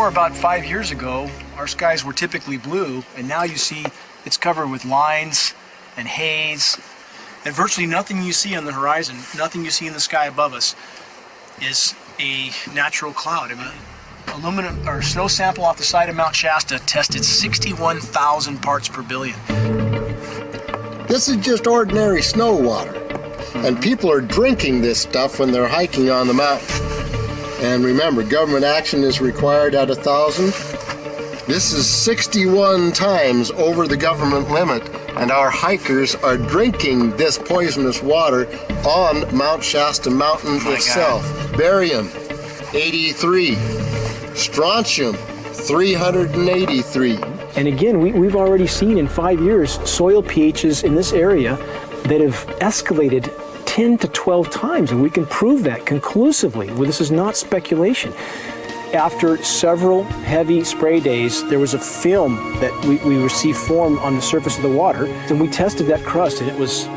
before about 5 years ago, our skies were typically blue, and now you see it's covered with lines and haze, and virtually nothing you see on the horizon, nothing you see in the sky above us is a natural cloud. I mean, aluminum or snow sample off the side of Mount Shasta tested 61,000 parts per billion. This is just ordinary snow water, and people are drinking this stuff when they're hiking on the mountain. And remember, government action is required at 1,000. This is 61 times over the government limit, and our hikers are drinking this poisonous water on Mount Shasta Mountain itself. God. Barium, 83. Strontium, 383. And again, we've already seen in 5 years soil pHs in this area that have escalated 10 to 12 times, and we can prove that conclusively. Well, this is not speculation. After several heavy spray days, there was a film that we received form on the surface of the water, and we tested that crust, and it was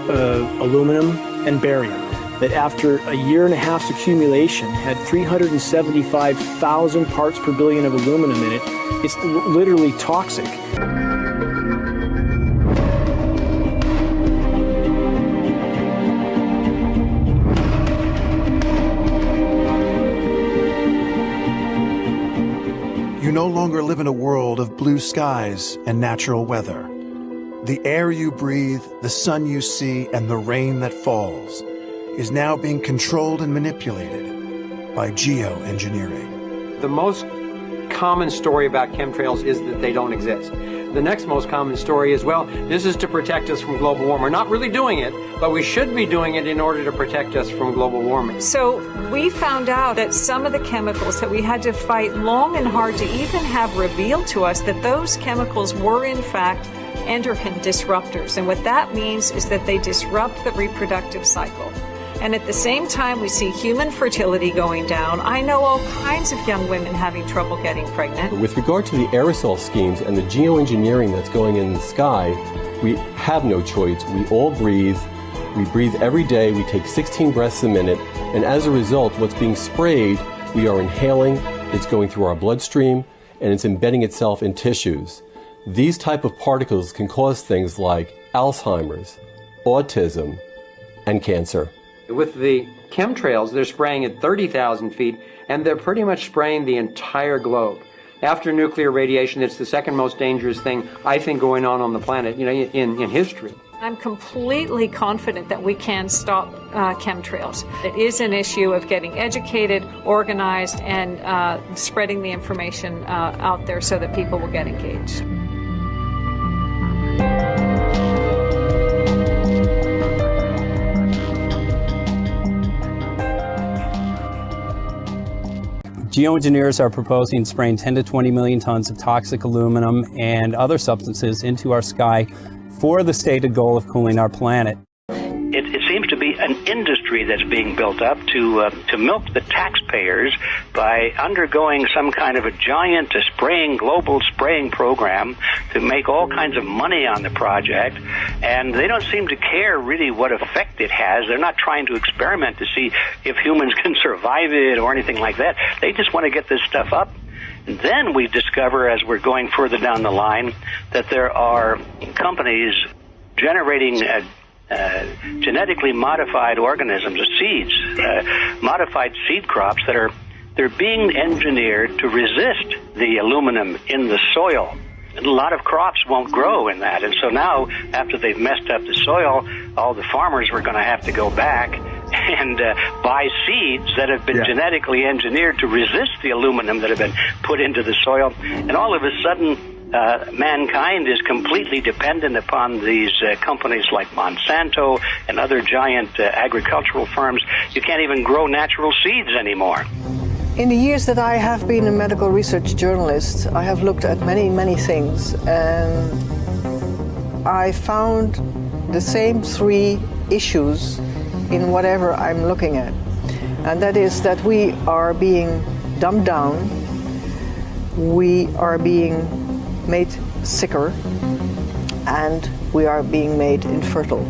aluminum and barium, that after a year and a half's accumulation had 375,000 parts per billion of aluminum in it. It's literally toxic. You no longer live in a world of blue skies and natural weather. The air you breathe, the sun you see, and the rain that falls is now being controlled and manipulated by geoengineering. The most common story about chemtrails is that they don't exist. The next most common story is, well, this is to protect us from global warming. We're not really doing it, but we should be doing it in order to protect us from global warming. So we found out that some of the chemicals that we had to fight long and hard to even have revealed to us that those chemicals were in fact endocrine disruptors. And what that means is that they disrupt the reproductive cycle. And at the same time, we see human fertility going down. I know all kinds of young women having trouble getting pregnant. With regard to the aerosol schemes and the geoengineering that's going in the sky, we have no choice. We all breathe. We breathe every day. We take 16 breaths a minute. And as a result, what's being sprayed, we are inhaling. It's going through our bloodstream, and it's embedding itself in tissues. These type of particles can cause things like Alzheimer's, autism, and cancer. With the chemtrails, they're spraying at 30,000 feet, and they're pretty much spraying the entire globe. After nuclear radiation, it's the second most dangerous thing, I think, going on the planet, in history. I'm completely confident that we can stop chemtrails. It is an issue of getting educated, organized, and spreading the information out there so that people will get engaged. Geoengineers are proposing spraying 10 to 20 million tons of toxic aluminum and other substances into our sky for the stated goal of cooling our planet. It seems to be an industry that's being built up to milk the taxpayers by undergoing some kind of a giant global spraying program to make all kinds of money on the project, and they don't seem to care really what effect it has. They're not trying to experiment to see if humans can survive it or anything like that. They just want to get this stuff up. And then we discover, as we're going further down the line, that there are companies generating genetically modified organisms, or seeds, modified seed crops they're being engineered to resist the aluminum in the soil. And a lot of crops won't grow in that. And so now, after they've messed up the soil, all the farmers were going to have to go back and buy seeds that have been genetically engineered to resist the aluminum that have been put into the soil. And all of a sudden, mankind is completely dependent upon these companies like Monsanto and other giant agricultural firms. You can't even grow natural seeds anymore. In the years that I have been a medical research journalist, I have looked at many, many things, and I found the same three issues in whatever I'm looking at. And that is that we are being dumbed down, we are being made sicker, and we are being made infertile.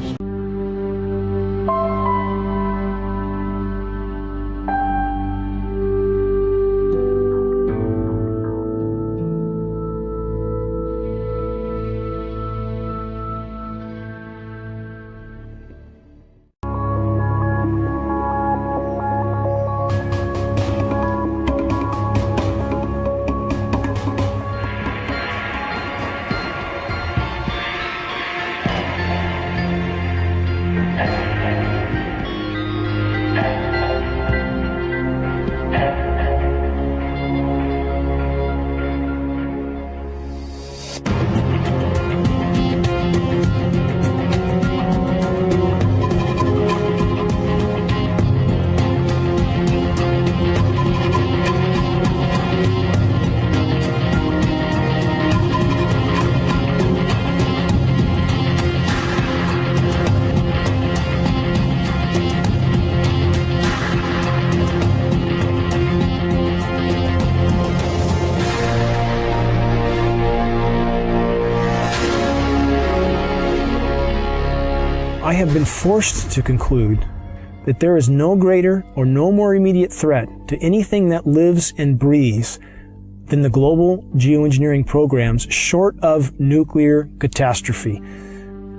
I have been forced to conclude that there is no greater or no more immediate threat to anything that lives and breathes than the global geoengineering programs short of nuclear catastrophe.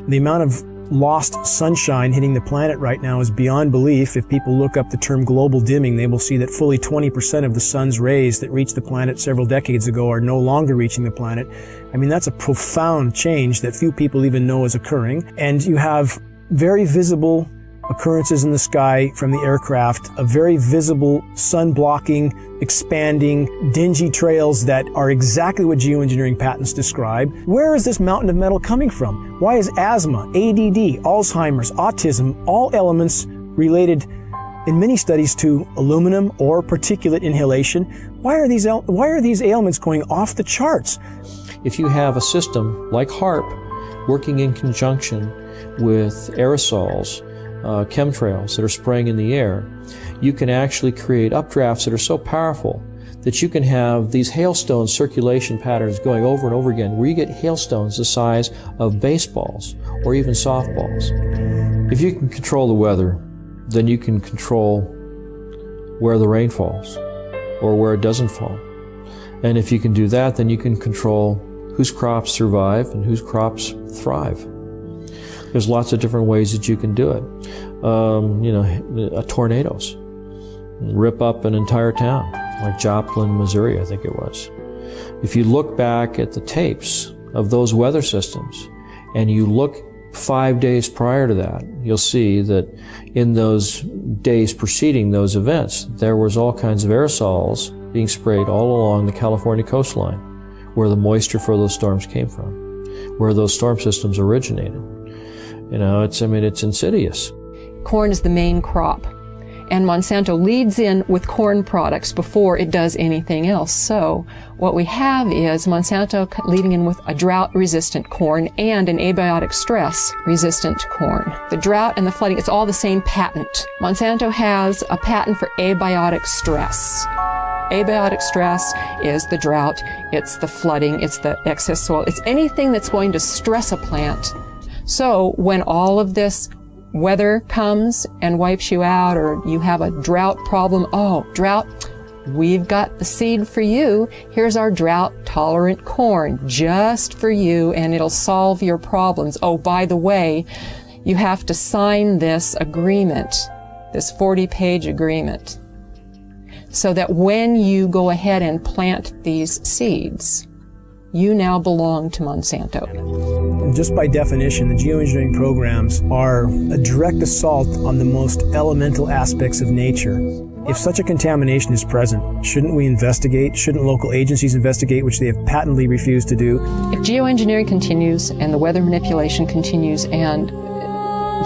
The amount of lost sunshine hitting the planet right now is beyond belief. If people look up the term global dimming, they will see that fully 20% of the sun's rays that reached the planet several decades ago are no longer reaching the planet. I mean, that's a profound change that few people even know is occurring. And you have very visible occurrences in the sky from the aircraft, a very visible sun-blocking, expanding, dingy trails that are exactly what geoengineering patents describe. Where is this mountain of metal coming from? Why is asthma, ADD, Alzheimer's, autism, all elements related in many studies to aluminum or particulate inhalation? Why are these ailments going off the charts? If you have a system like HARP working in conjunction with aerosols, chemtrails that are spraying in the air, you can actually create updrafts that are so powerful that you can have these hailstone circulation patterns going over and over again, where you get hailstones the size of baseballs or even softballs. If you can control the weather, then you can control where the rain falls or where it doesn't fall. And if you can do that, then you can control whose crops survive and whose crops thrive. There's lots of different ways that you can do it. Tornadoes rip up an entire town, like Joplin, Missouri, I think it was. If you look back at the tapes of those weather systems, and you look 5 days prior to that, you'll see that in those days preceding those events, there was all kinds of aerosols being sprayed all along the California coastline, where the moisture for those storms came from, where those storm systems originated. It's insidious. Corn is the main crop, and Monsanto leads in with corn products before it does anything else. So what we have is Monsanto leading in with a drought-resistant corn and an abiotic stress-resistant corn. The drought and the flooding, it's all the same patent. Monsanto has a patent for abiotic stress. Abiotic stress is the drought, it's the flooding, it's the excess soil, it's anything that's going to stress a plant. So when all of this weather comes and wipes you out, or you have a drought problem, drought, we've got the seed for you. Here's our drought-tolerant corn just for you, and it'll solve your problems. Oh, by the way, you have to sign this agreement, this 40-page agreement, so that when you go ahead and plant these seeds, you now belong to Monsanto. Just by definition, the geoengineering programs are a direct assault on the most elemental aspects of nature. If such a contamination is present, shouldn't we investigate? Shouldn't local agencies investigate, which they have patently refused to do? If geoengineering continues and the weather manipulation continues and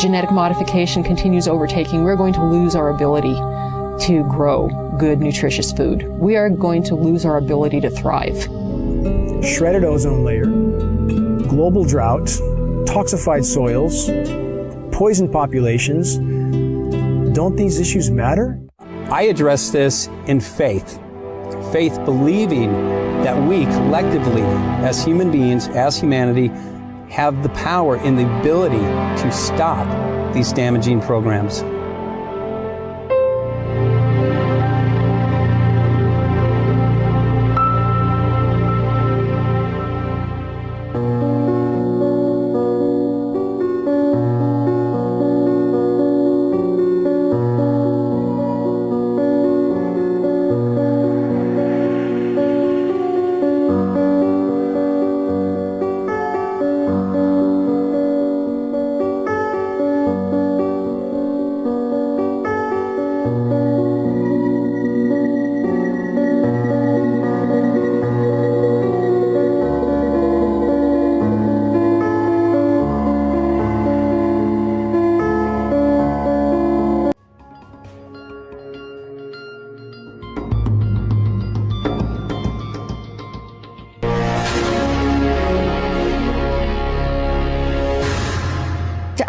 genetic modification continues overtaking, we're going to lose our ability to grow good, nutritious food. We are going to lose our ability to thrive. Shredded ozone layer, global drought, toxified soils, poisoned populations. Don't these issues matter? I address this in faith. Faith believing that we collectively, as human beings, as humanity, have the power and the ability to stop these damaging programs.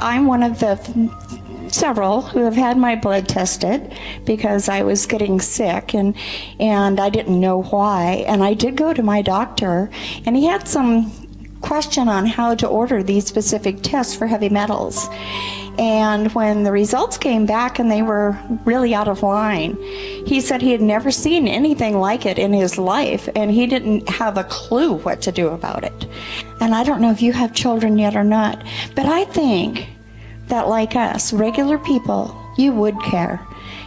I'm one of the several who have had my blood tested because I was getting sick and I didn't know why. And I did go to my doctor, and he had some question on how to order these specific tests for heavy metals. And when the results came back and they were really out of line, he said he had never seen anything like it in his life, and he didn't have a clue what to do about it. And I don't know if you have children yet or not, but I think that, like us, regular people, you would care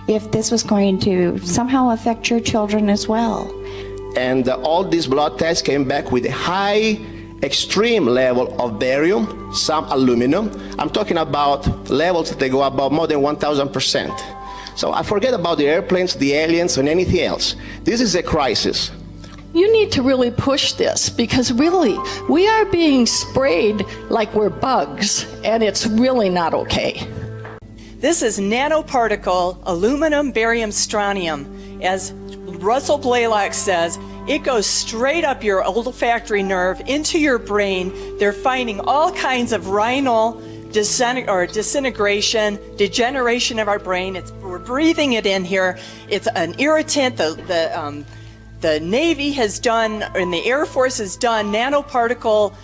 if this was going to somehow affect your children as well. And all these blood tests came back with a high, extreme level of barium, some aluminum. I'm talking about levels that they go above more than 1,000%. So I forget about the airplanes, the aliens, and anything else. This is a crisis. You need to really push this, because really, we are being sprayed like we're bugs, and it's really not okay. This is nanoparticle aluminum, barium, strontium. As Russell Blaylock says, it goes straight up your olfactory nerve into your brain. They're finding all kinds of rhinal disintegration, degeneration of our brain. We're breathing it in here. It's an irritant. The Navy has done, and the Air Force has done, nanoparticle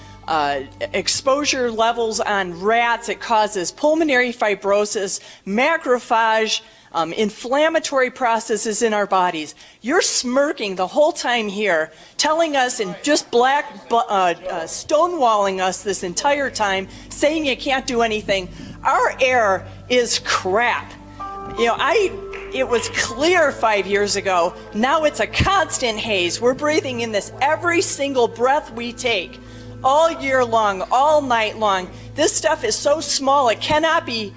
exposure levels on rats. It causes pulmonary fibrosis, macrophage, inflammatory processes in our bodies. You're smirking the whole time here, telling us and just stonewalling us this entire time, saying you can't do anything. Our air is crap. You know, it was clear 5 years ago. Now it's a constant haze. We're breathing in this every single breath we take, all year long, all night long. This stuff is so small it cannot be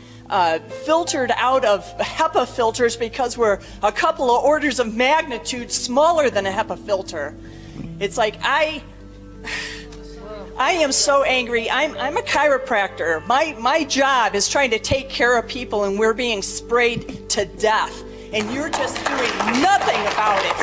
filtered out of HEPA filters, because we're a couple of orders of magnitude smaller than a HEPA filter. It's like I am so angry. I'm a chiropractor. My job is trying to take care of people, and we're being sprayed to death, and you're just doing nothing about it.